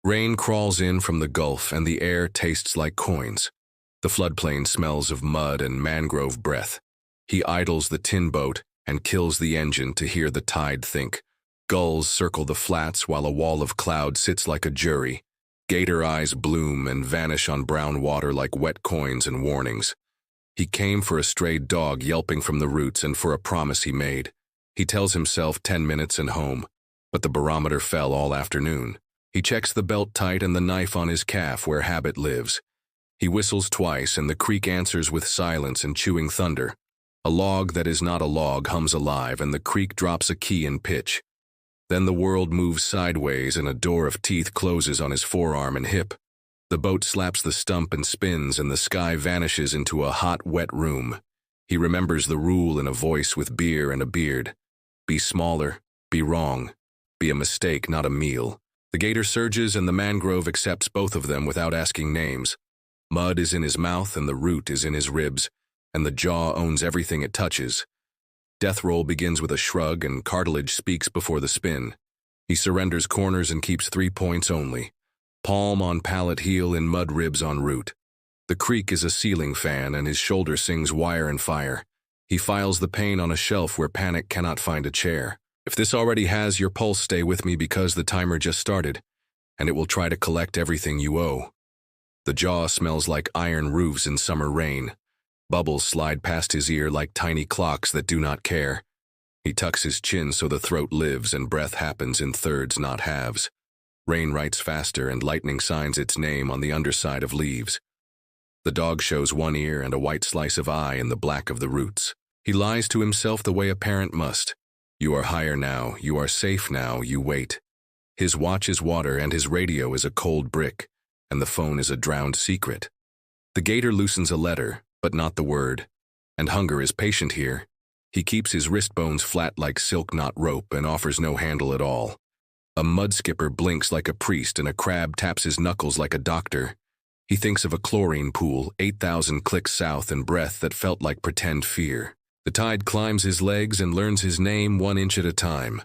Rain crawls in from the Gulf and the air tastes like coins. The floodplain smells of mud and mangrove breath. He idles the tin boat and kills the engine to hear the tide think. Gulls circle the flats while a wall of cloud sits like a jury. Gator eyes bloom and vanish on brown water like wet coins and warnings. He came for a strayed dog yelping from the roots and for a promise he made. He tells himself 10 minutes and home, but the barometer fell all afternoon. He checks the belt tight and the knife on his calf where habit lives. He whistles twice and the creek answers with silence and chewing thunder. A log that is not a log hums alive and the creek drops a key in pitch. Then the world moves sideways and a door of teeth closes on his forearm and hip. The boat slaps the stump and spins and the sky vanishes into a hot, wet room. He remembers the rule in a voice with beer and a beard. Be smaller, be wrong, be a mistake, not a meal. The gator surges and the mangrove accepts both of them without asking names. Mud is in his mouth and the root is in his ribs, and the jaw owns everything it touches. Death roll begins with a shrug and cartilage speaks before the spin. He surrenders corners and keeps 3 points only. Palm on pallet heel and mud ribs on root. The creek is a ceiling fan and his shoulder sings wire and fire. He files the pain on a shelf where panic cannot find a chair. If this already has your pulse, stay with me because the timer just started, and it will try to collect everything you owe. The jaw smells like iron roofs in summer rain. Bubbles slide past his ear like tiny clocks that do not care. He tucks his chin so the throat lives and breath happens in thirds, not halves. Rain writes faster and lightning signs its name on the underside of leaves. The dog shows one ear and a white slice of eye in the black of the roots. He lies to himself the way a parent must. You are higher now, you are safe now, you wait. His watch is water and his radio is a cold brick, and the phone is a drowned secret. The gator loosens a letter, but not the word. And hunger is patient here. He keeps his wrist bones flat like silk knot rope and offers no handle at all. A mud skipper blinks like a priest and a crab taps his knuckles like a doctor. He thinks of a chlorine pool, 8,000 clicks south and breath that felt like pretend fear. The tide climbs his legs and learns his name 1 inch at a time.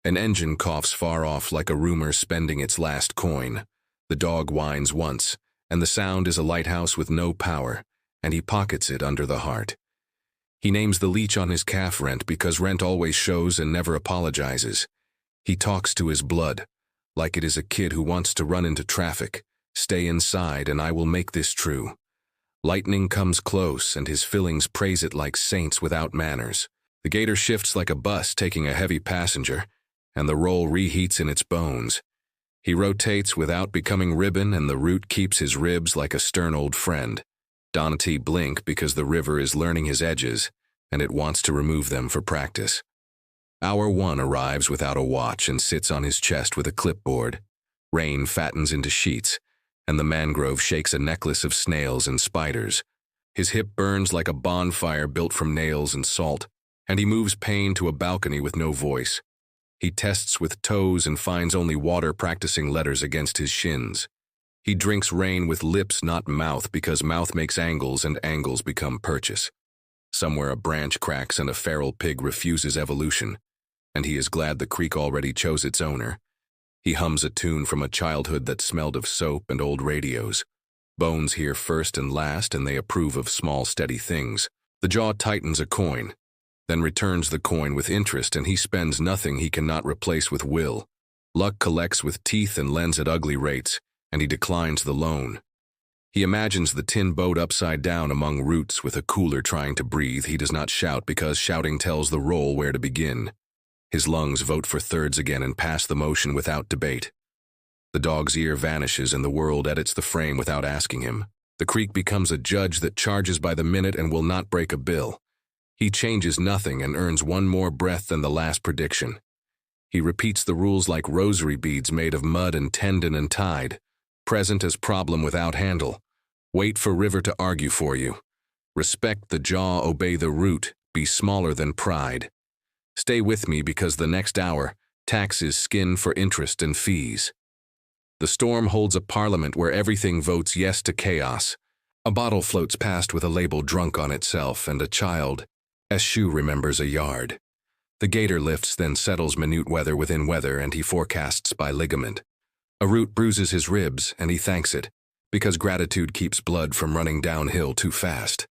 An engine coughs far off like a rumor spending its last coin. The dog whines once, and the sound is a lighthouse with no power, and he pockets it under the heart. He names the leech on his calf Rent because Rent always shows and never apologizes. He talks to his blood, like it is a kid who wants to run into traffic. Stay inside and I will make this true. Lightning comes close and his fillings praise it like saints without manners. The gator shifts like a bus taking a heavy passenger, and the roll reheats in its bones. He rotates without becoming ribbon and the root keeps his ribs like a stern old friend. Donati blink because the river is learning his edges, and it wants to remove them for practice. Hour 1 arrives without a watch and sits on his chest with a clipboard. Rain fattens into sheets, and the mangrove shakes a necklace of snails and spiders. His hip burns like a bonfire built from nails and salt, and he moves pain to a balcony with no voice. He tests with toes and finds only water practicing letters against his shins. He drinks rain with lips, not mouth, because mouth makes angles and angles become purchase. Somewhere a branch cracks and a feral pig refuses evolution, and he is glad the creek already chose its owner. He hums a tune from a childhood that smelled of soap and old radios. Bones hear first and last, and they approve of small, steady things. The jaw tightens a coin, then returns the coin with interest, and he spends nothing he cannot replace with will. Luck collects with teeth and lends at ugly rates, and he declines the loan. He imagines the tin boat upside down among roots with a cooler trying to breathe. He does not shout because shouting tells the roll where to begin. His lungs vote for thirds again and pass the motion without debate. The dog's ear vanishes and the world edits the frame without asking him. The creek becomes a judge that charges by the minute and will not break a bill. He changes nothing and earns 1 more breath than the last prediction. He repeats the rules like rosary beads made of mud and tendon and tide. Present as problem without handle. Wait for river to argue for you. Respect the jaw, obey the root, be smaller than pride. Stay with me because the next hour, taxes skin for interest and fees. The storm holds a parliament where everything votes yes to chaos. A bottle floats past with a label drunk on itself, and a child, shoe remembers a yard. The gator lifts, then settles minute weather within weather, and he forecasts by ligament. A root bruises his ribs, and he thanks it, because gratitude keeps blood from running downhill too fast.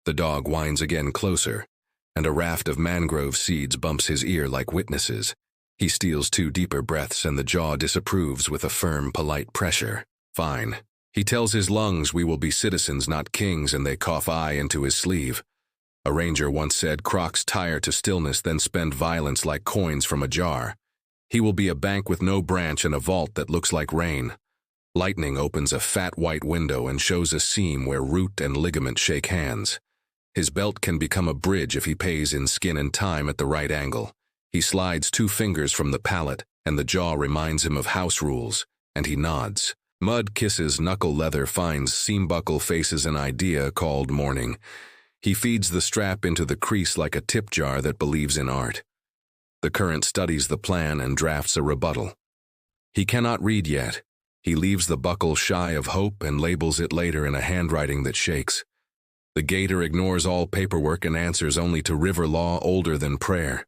The dog whines again closer, and a raft of mangrove seeds bumps his ear like witnesses. He steals 2 deeper breaths, and the jaw disapproves with a firm, polite pressure. Fine. He tells his lungs we will be citizens, not kings, and they cough aye into his sleeve. A ranger once said crocs tire to stillness, then spend violence like coins from a jar. He will be a bank with no branch and a vault that looks like rain. Lightning opens a fat white window and shows a seam where root and ligament shake hands. His belt can become a bridge if he pays in skin and time at the right angle. He slides 2 fingers from the palate, and the jaw reminds him of house rules, and he nods. Mud kisses knuckle leather, finds seam buckle, faces an idea called morning. He feeds the strap into the crease like a tip jar that believes in art. The current studies the plan and drafts a rebuttal. He cannot read yet. He leaves the buckle shy of hope and labels it later in a handwriting that shakes. The gator ignores all paperwork and answers only to river law older than prayer.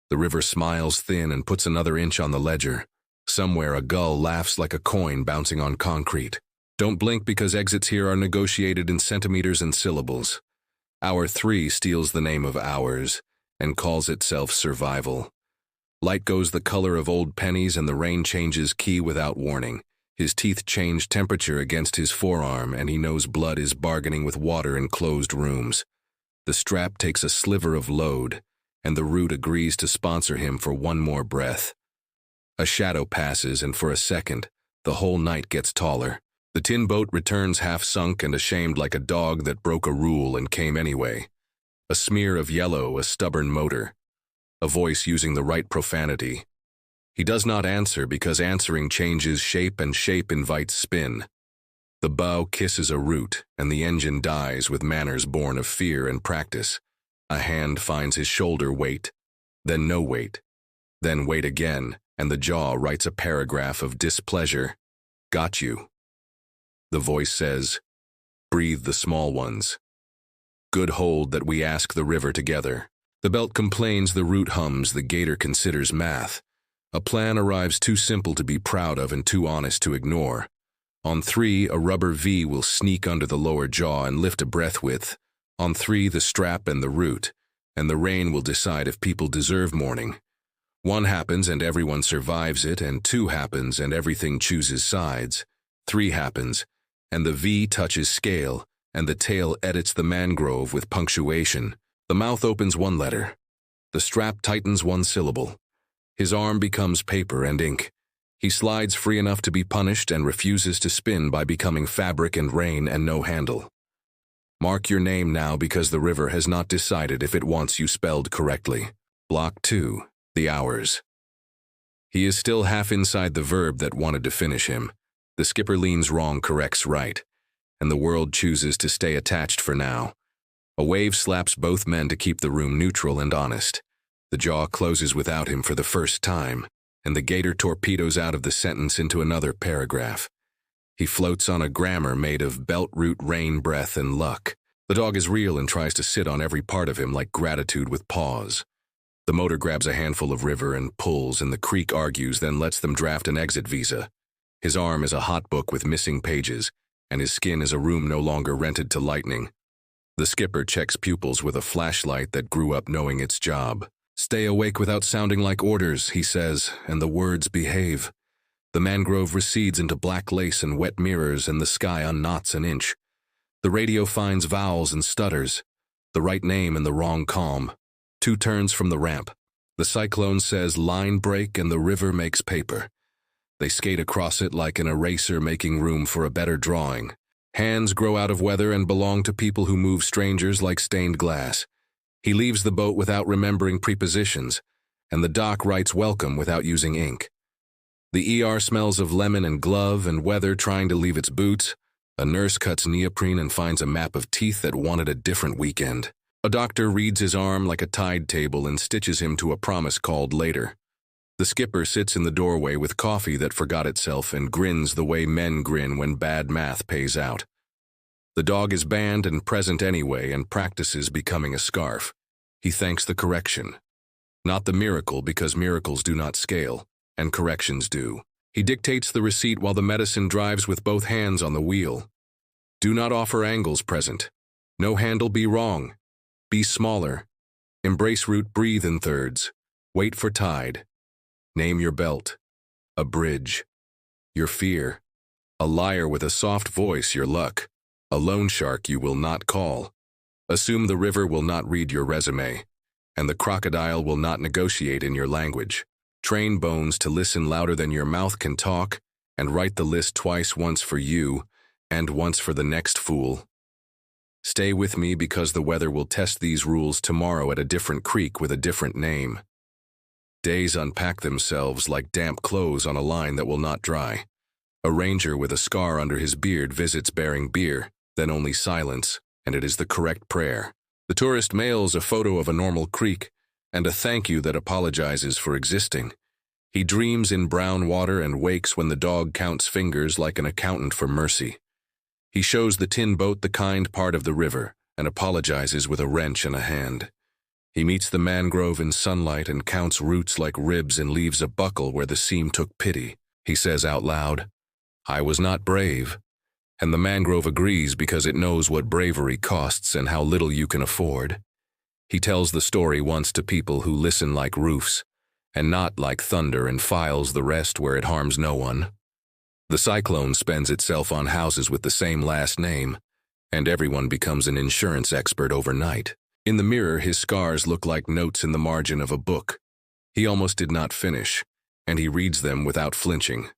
The river smiles thin and puts another inch on the ledger. Somewhere a gull laughs like a coin bouncing on concrete. Don't blink, because exits here are negotiated in centimeters and syllables. Hour 3 steals the name of hours and calls itself survival. Light goes the color of old pennies, and the rain changes key without warning. His teeth change temperature against his forearm, and he knows blood is bargaining with water in closed rooms. The strap takes a sliver of load, and the root agrees to sponsor him for 1 more breath. A shadow passes, and for a second, the whole night gets taller. The tin boat returns half-sunk and ashamed, like a dog that broke a rule and came anyway. A smear of yellow, a stubborn motor. A voice using the right profanity. He does not answer, because answering changes shape, and shape invites spin. The bow kisses a root, and the engine dies with manners born of fear and practice. A hand finds his shoulder weight, then no weight, then weight again, and the jaw writes a paragraph of displeasure. Got you. The voice says, breathe the small ones. Good hold that we ask the river together. The belt complains, the root hums, the gator considers math. A plan arrives too simple to be proud of and too honest to ignore. On 3, a rubber V will sneak under the lower jaw and lift a breath width. On 3, the strap and the root, and the rain will decide if people deserve mourning. 1 happens and everyone survives it, and 2 happens and everything chooses sides. 3 happens, and the V touches scale, and the tail edits the mangrove with punctuation. The mouth opens 1 letter. The strap tightens 1 syllable. His arm becomes paper and ink. He slides free enough to be punished and refuses to spin by becoming fabric and rain and no handle. Mark your name now, because the river has not decided if it wants you spelled correctly. Block 2, the hours. He is still half inside the verb that wanted to finish him. The skipper leans wrong, corrects right, and the world chooses to stay attached for now. A wave slaps both men to keep the room neutral and honest. The jaw closes without him for the first time, and the gator torpedoes out of the sentence into another paragraph. He floats on a grammar made of belt root, rain, breath, and luck. The dog is real and tries to sit on every part of him like gratitude with paws. The motor grabs a handful of river and pulls, and the creek argues, then lets them draft an exit visa. His arm is a hot book with missing pages, and his skin is a room no longer rented to lightning. The skipper checks pupils with a flashlight that grew up knowing its job. Stay awake without sounding like orders, he says, and the words behave. The mangrove recedes into black lace and wet mirrors, and the sky unknots an inch. The radio finds vowels and stutters, the right name and the wrong calm. 2 turns from the ramp. The cyclone says line break, and the river makes paper. They skate across it like an eraser, making room for a better drawing. Hands grow out of weather and belong to people who move strangers like stained glass. He leaves the boat without remembering prepositions, and the dock writes welcome without using ink. The ER smells of lemon and glove and weather trying to leave its boots. A nurse cuts neoprene and finds a map of teeth that wanted a different weekend. A doctor reads his arm like a tide table and stitches him to a promise called later. The skipper sits in the doorway with coffee that forgot itself and grins the way men grin when bad math pays out. The dog is banned and present anyway and practices becoming a scarf. He thanks the correction. Not the miracle, because miracles do not scale, and corrections do. He dictates the receipt while the medicine drives with both hands on the wheel. Do not offer angles present. No handle be wrong. Be smaller. Embrace route, breathe in thirds. Wait for tide. Name your belt. A bridge. Your fear. A liar with a soft voice, your luck. A loan shark you will not call. Assume the river will not read your resume, and the crocodile will not negotiate in your language. Train bones to listen louder than your mouth can talk, and write the list twice, once for you, and once for the next fool. Stay with me because the weather will test these rules tomorrow at a different creek with a different name. Days unpack themselves like damp clothes on a line that will not dry. A ranger with a scar under his beard visits bearing beer, then only silence, and it is the correct prayer. The tourist mails a photo of a normal creek and a thank you that apologizes for existing. He dreams in brown water and wakes when the dog counts fingers like an accountant for mercy. He shows the tin boat the kind part of the river and apologizes with a wrench and a hand. He meets the mangrove in sunlight and counts roots like ribs and leaves a buckle where the seam took pity. He says out loud, "I was not brave." And the mangrove agrees because it knows what bravery costs and how little you can afford. He tells the story once to people who listen like roofs, and not like thunder, and files the rest where it harms no one. The cyclone spends itself on houses with the same last name, and everyone becomes an insurance expert overnight. In the mirror, his scars look like notes in the margin of a book. He almost did not finish, and he reads them without flinching.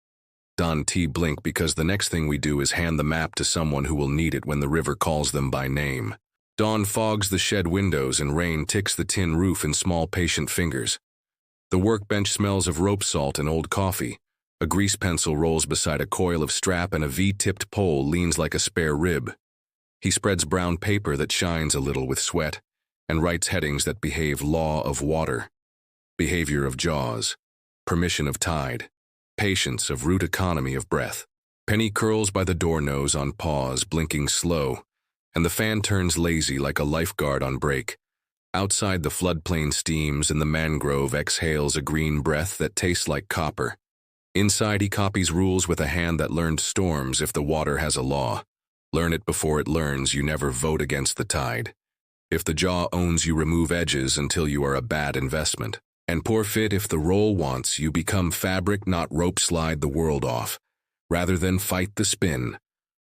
Don T. Blink because the next thing we do is hand the map to someone who will need it when the river calls them by name. Dawn fogs the shed windows and rain ticks the tin roof in small patient fingers. The workbench smells of rope salt and old coffee. A grease pencil rolls beside a coil of strap and a V-tipped pole leans like a spare rib. He spreads brown paper that shines a little with sweat and writes headings that behave: law of water, behavior of jaws, permission of tide, patience of root, economy of breath. Penny curls by the door nose on pause, blinking slow, and the fan turns lazy like a lifeguard on break. Outside, the floodplain steams and the mangrove exhales a green breath that tastes like copper. Inside, he copies rules with a hand that learned storms. If the water has a law, learn it before it learns. You never vote against the tide. If the jaw owns you, remove edges until you are a bad investment. And poor fit if the roll wants you, become fabric, not rope. Slide the world off, rather than fight the spin.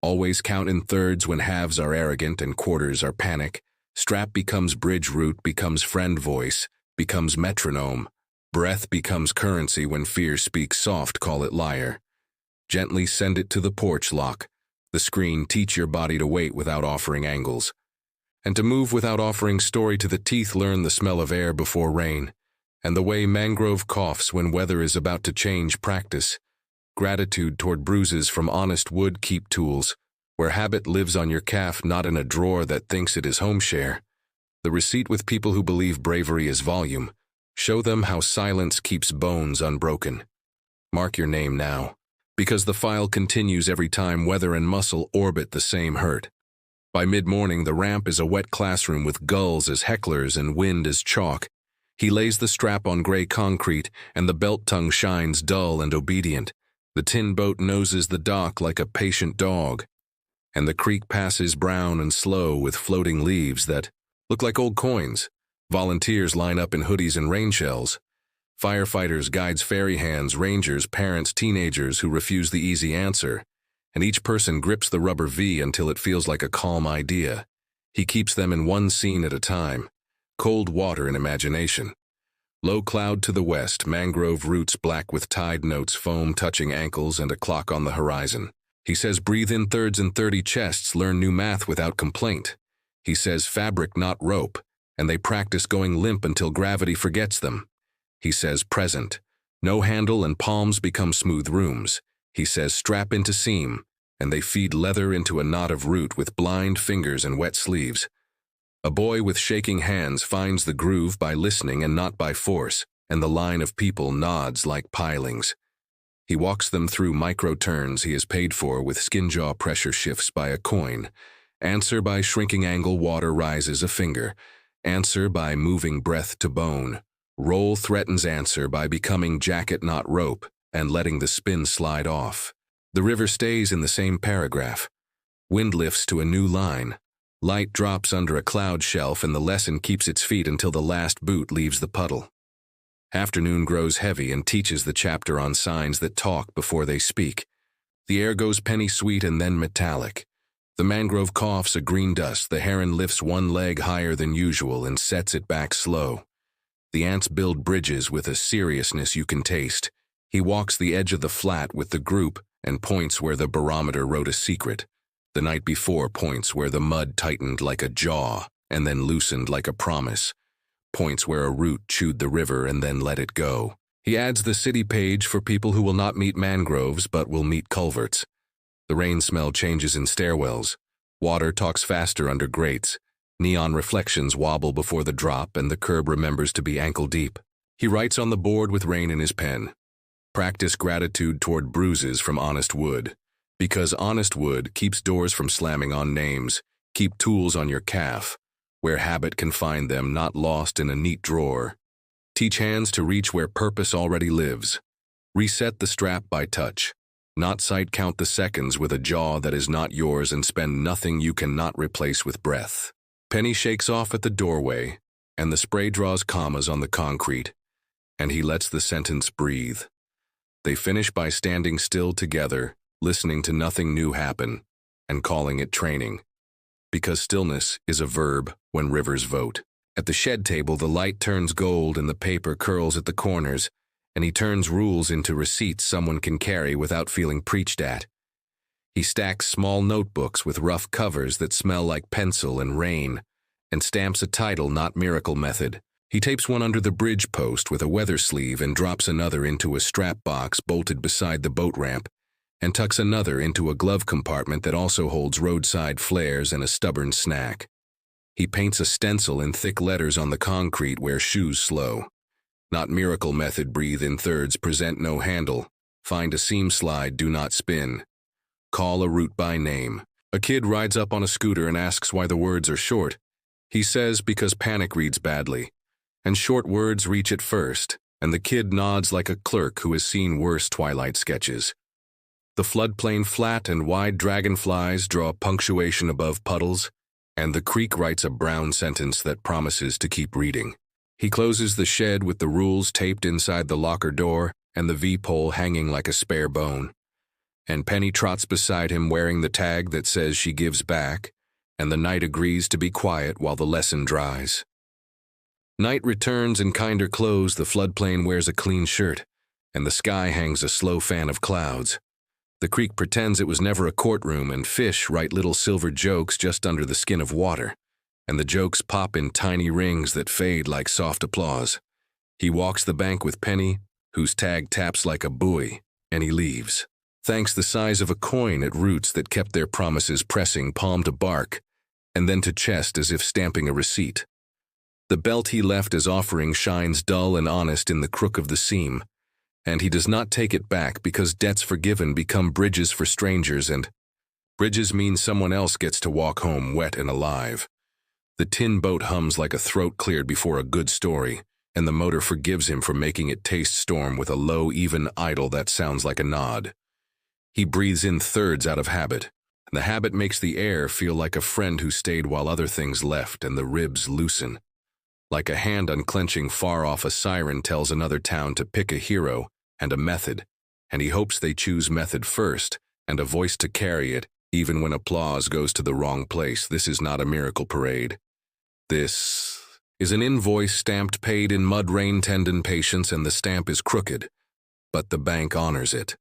Always count in thirds when halves are arrogant and quarters are panic. Strap becomes bridge, root becomes friend, voice becomes metronome. Breath becomes currency when fear speaks soft, call it liar. Gently send it to the porch lock. The screen, teach your body to wait without offering angles. And to move without offering story to the teeth, learn the smell of air before rain. And the way mangrove coughs when weather is about to change, practice. Gratitude toward bruises from honest wood, keep tools, where habit lives on your calf, not in a drawer that thinks it is home share. The receipt with people who believe bravery is volume. Show them how silence keeps bones unbroken. Mark your name now, because the file continues every time weather and muscle orbit the same hurt. By mid-morning, the ramp is a wet classroom with gulls as hecklers and wind as chalk. He lays the strap on gray concrete, and the belt tongue shines dull and obedient. The tin boat noses the dock like a patient dog, and the creek passes brown and slow with floating leaves that look like old coins. Volunteers line up in hoodies and rain shells. Firefighters, guides, fairy hands, rangers, parents, teenagers who refuse the easy answer, and each person grips the rubber V until it feels like a calm idea. He keeps them in one scene at a time. Cold water in imagination. Low cloud to the west, mangrove roots black with tide notes, foam touching ankles, and a clock on the horizon. He says breathe in thirds and 30 chests, learn new math without complaint. He says fabric, not rope, and they practice going limp until gravity forgets them. He says present, no handle and palms become smooth rooms. He says strap into seam, and they feed leather into a knot of root with blind fingers and wet sleeves. A boy with shaking hands finds the groove by listening and not by force, and the line of people nods like pilings. He walks them through micro-turns he has paid for with skin jaw pressure shifts by a coin. Answer by shrinking angle, water rises a finger. Answer by moving breath to bone. Roll threatens answer by becoming jacket not rope. and letting the spin slide off. The river stays in the same paragraph. Wind lifts to a new line. Light drops under a cloud shelf and the lesson keeps its feet until the last boot leaves the puddle. Afternoon grows heavy and teaches the chapter on signs that talk before they speak. The air goes penny sweet and then metallic. The mangrove coughs a green dust. The heron lifts one leg higher than usual and sets it back slow. The ants build bridges with a seriousness you can taste. He walks the edge of the flat with the group and points where the barometer wrote a secret. The night before points where the mud tightened like a jaw and then loosened like a promise. Points where a root chewed the river and then let it go. He adds the city page for people who will not meet mangroves but will meet culverts. The rain smell changes in stairwells. Water talks faster under grates. Neon reflections wobble before the drop and the curb remembers to be ankle deep. He writes on the board with rain in his pen. Practice gratitude toward bruises from honest wood. Because honest wood keeps doors from slamming on names. Keep tools on your calf, where habit can find them, not lost in a neat drawer. Teach hands to reach where purpose already lives. Reset the strap by touch. Not sight count the seconds with a jaw that is not yours and spend nothing you cannot replace with breath. Penny shakes off at the doorway, and the spray draws commas on the concrete, and he lets the sentence breathe. They finish by standing still together, listening to nothing new happen, and calling it training. Because stillness is a verb when rivers vote. At the shed table, the light turns gold and the paper curls at the corners, and he turns rules into receipts someone can carry without feeling preached at. He stacks small notebooks with rough covers that smell like pencil and rain, and stamps a title, not miracle method. He tapes one under the bridge post with a weather sleeve and drops another into a strap box bolted beside the boat ramp, and tucks another into a glove compartment that also holds roadside flares and a stubborn snack. He paints a stencil in thick letters on the concrete where shoes slow. Not miracle method, breathe in thirds, present no handle. Find a seam slide, do not spin. Call a route by name. A kid rides up on a scooter and asks why the words are short. He says because panic reads badly, and short words reach it first, and the kid nods like a clerk who has seen worse Twilight sketches. The floodplain flat and wide dragonflies draw punctuation above puddles, and the creek writes a brown sentence that promises to keep reading. He closes the shed with the rules taped inside the locker door and the V-pole hanging like a spare bone. And Penny trots beside him wearing the tag that says she gives back, and the night agrees to be quiet while the lesson dries. Night returns in kinder clothes. The floodplain wears a clean shirt, and the sky hangs a slow fan of clouds. The creek pretends it was never a courtroom, and fish write little silver jokes just under the skin of water, and the jokes pop in tiny rings that fade like soft applause. He walks the bank with Penny, whose tag taps like a buoy, and he leaves. Thanks the size of a coin at roots that kept their promises pressing palm to bark, and then to chest as if stamping a receipt. The belt he left as offering shines dull and honest in the crook of the seam, and he does not take it back because debts forgiven become bridges for strangers, and bridges mean someone else gets to walk home wet and alive. The tin boat hums like a throat cleared before a good story, and the motor forgives him for making it taste storm with a low, even idle that sounds like a nod. He breathes in thirds out of habit, and the habit makes the air feel like a friend who stayed while other things left, and the ribs loosen. Like a hand unclenching far off, a siren tells another town to pick a hero and a method, and he hopes they choose method first, and a voice to carry it, even when applause goes to the wrong place. This is not a miracle parade. This is an invoice stamped paid in mud rain tendon patience, and the stamp is crooked, but the bank honors it.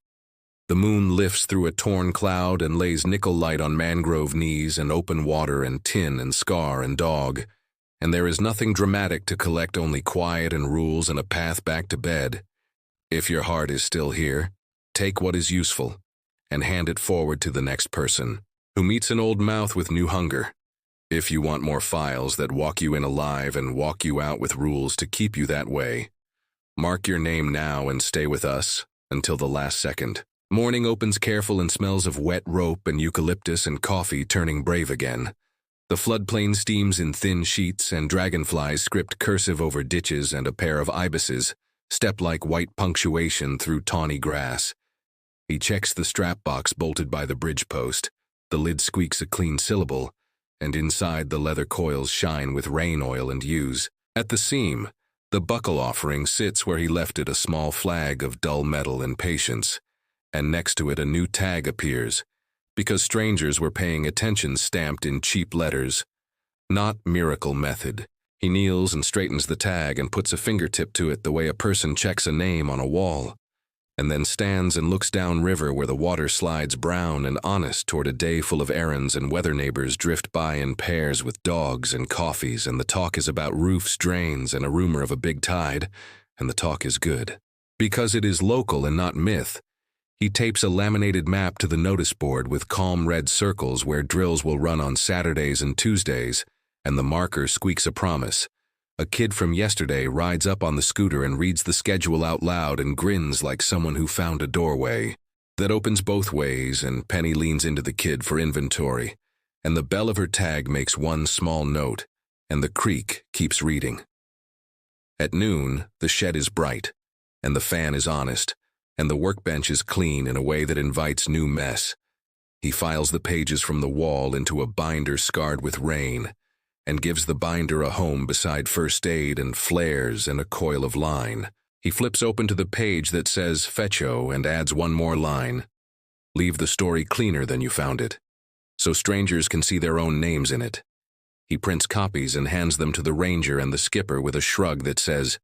The moon lifts through a torn cloud and lays nickel light on mangrove knees and open water and tin and scar and dog, and there is nothing dramatic to collect, only quiet and rules and a path back to bed. If your heart is still here, take what is useful and hand it forward to the next person who meets an old mouth with new hunger. If you want more files that walk you in alive and walk you out with rules to keep you that way, mark your name now and stay with us until the last second. Morning opens careful and smells of wet rope and eucalyptus and coffee turning brave again. The floodplain steams in thin sheets and dragonflies script cursive over ditches, and a pair of ibises step-like white punctuation through tawny grass. He checks the strap box bolted by the bridge post. The lid squeaks a clean syllable, and inside the leather coils shine with rain oil and use. At the seam, the buckle offering sits where he left it, a small flag of dull metal and patience, and next to it a new tag appears, because strangers were paying attention, stamped in cheap letters. Not miracle method. He kneels and straightens the tag and puts a fingertip to it the way a person checks a name on a wall, and then stands and looks down river where the water slides brown and honest toward a day full of errands, and weather neighbors drift by in pairs with dogs and coffees, and the talk is about roofs, drains, and a rumor of a big tide, and the talk is good. Because it is local and not myth, he tapes a laminated map to the notice board with calm red circles where drills will run on Saturdays and Tuesdays, and the marker squeaks a promise. A kid from yesterday rides up on the scooter and reads the schedule out loud and grins like someone who found a doorway that opens both ways, and Penny leans into the kid for inventory, and the bell of her tag makes one small note, and the creek keeps reading. At noon, the shed is bright, and the fan is honest, and the workbench is clean in a way that invites new mess. He files the pages from the wall into a binder scarred with rain, and gives the binder a home beside first aid and flares and a coil of line. He flips open to the page that says Fecho and adds one more line. Leave the story cleaner than you found it, so strangers can see their own names in it. He prints copies and hands them to the ranger and the skipper with a shrug that says,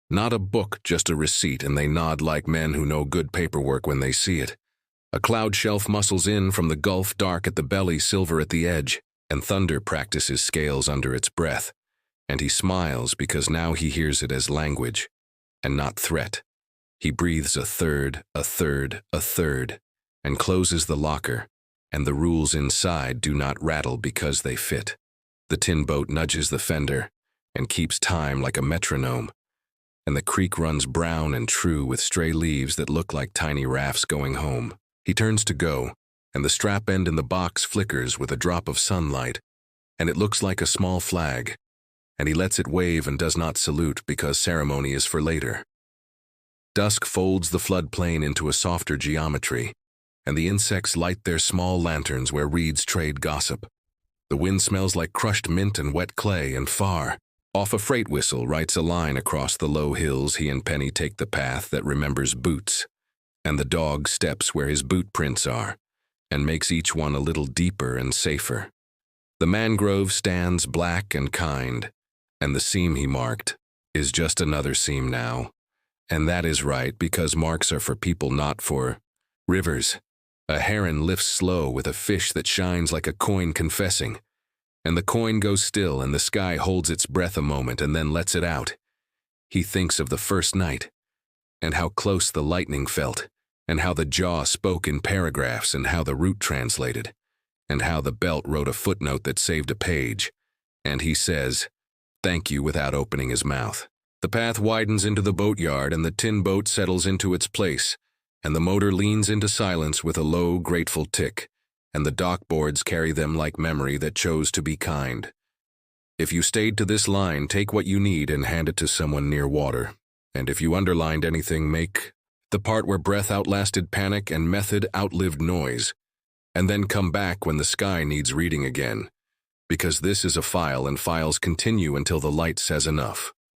"Not a book, just a receipt," and they nod like men who know good paperwork when they see it. A cloud shelf muscles in from the gulf, dark at the belly, silver at the edge, and thunder practices scales under its breath, and he smiles because now he hears it as language, and not threat. He breathes a third, a third, a third, and closes the locker, and the rules inside do not rattle because they fit. The tin boat nudges the fender and keeps time like a metronome, and the creek runs brown and true with stray leaves that look like tiny rafts going home. He turns to go, and the strap end in the box flickers with a drop of sunlight, and it looks like a small flag, and he lets it wave and does not salute because ceremony is for later. Dusk folds the floodplain into a softer geometry, and the insects light their small lanterns where reeds trade gossip. The wind smells like crushed mint and wet clay, and far off a freight whistle writes a line across the low hills. He and Penny take the path that remembers boots, and the dog steps where his boot prints are, and makes each one a little deeper and safer. The mangrove stands black and kind, and the seam he marked is just another seam now. And that is right, because marks are for people, not for rivers. A heron lifts slow with a fish that shines like a coin confessing, and the coin goes still, and the sky holds its breath a moment and then lets it out. He thinks of the first night, and how close the lightning felt, and how the jaw spoke in paragraphs, and how the root translated, and how the belt wrote a footnote that saved a page, and he says, "Thank you," without opening his mouth. The path widens into the boatyard, and the tin boat settles into its place, and the motor leans into silence with a low, grateful tick, and the dock boards carry them like memory that chose to be kind. If you stayed to this line, take what you need and hand it to someone near water, and if you underlined anything, make the part where breath outlasted panic and method outlived noise, and then come back when the sky needs reading again, because this is a file and files continue until the light says enough.